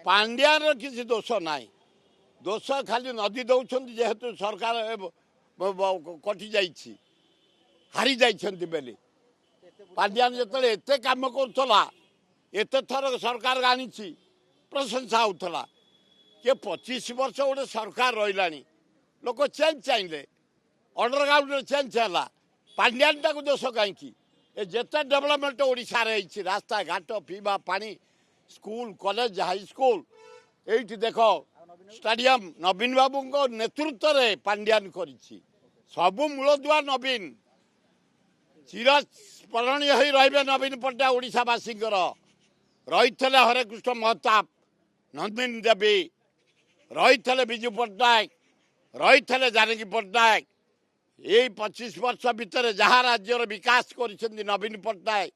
पांड्यार किसी दोष ना दोष खाली नदी दौरान जेहेतु सरकार कटि जा हारी जाइछन्ति बेले पांड्यान जो एत कम करुला एत थर सरकार आनी प्रशंसा होता कि 25 वर्ष गोटे सरकार रहा लोक चेंज चाहिए अंडरग्राउंड चेंज है पांड्यान टाक दोष कहीं जिते डेभलपमेंट ओडिशा रे रास्ता घाट पीवा पानी स्कूल कॉलेज हाई स्कूल ये देख स्टेडियम नवीन बाबू नेतृत्व में पांड्यान करी सबू मूलदुआ नवीन चिर स्मरणीय हो रही नवीन पट्टनायक ओडिशावासी रही हरेकृष्ण महताब नंदिनी देवी रही विजु पट्टनायक रही जानकी पट्टनायक यही 25 वर्ष भितर जहाँ राज्यर विकास कर नवीन पट्टनायक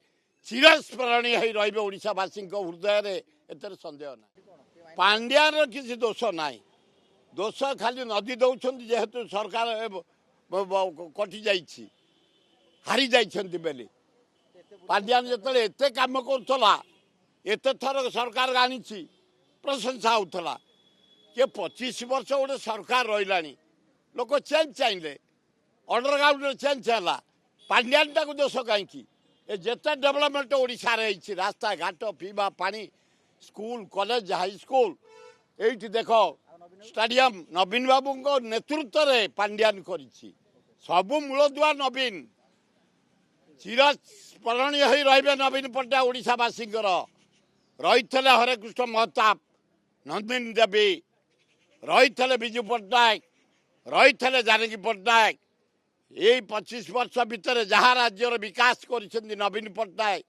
चिर स्मरणीय हो रही ओडिशावासी हृदय में एतर संदेह ना पांड्यार किसी दोष ना दोष खाली नदी दौरान जेहेतु सरकार कटि जा हारी जाइछन्ति बेले पांड्यान जो एत कम करुला एत थर सरकार आनी प्रशंसा होता कि 25 वर्ष गोटे सरकार रहा लोक चेंज चाहिए अंडरग्राउंड चेंज है पांड्यान टाक दोष कहीं जिते डेभलपमेंट ओडिशा रे रास्ता घाट पीवा पानी स्कूल कॉलेज हाई स्कूल ये देख स्टेडियम नवीन बाबू नेतृत्व में पांड्यान करी सबू मूलदुआ नवीन चिर स्मरणीय हो रही नवीन पट्टनायक ओडिशावासी रही हरेकृष्ण महताब नंदिनी देवी रही विजु पट्टनायक रही जानकी पट्टनायक यही 25 वर्ष भितर जहाँ राज्यर विकास कर नवीन पट्टनायक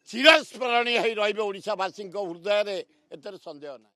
चिर स्मरणीय हो रही ओडिशावासी हृदय में एतर संदेह ना।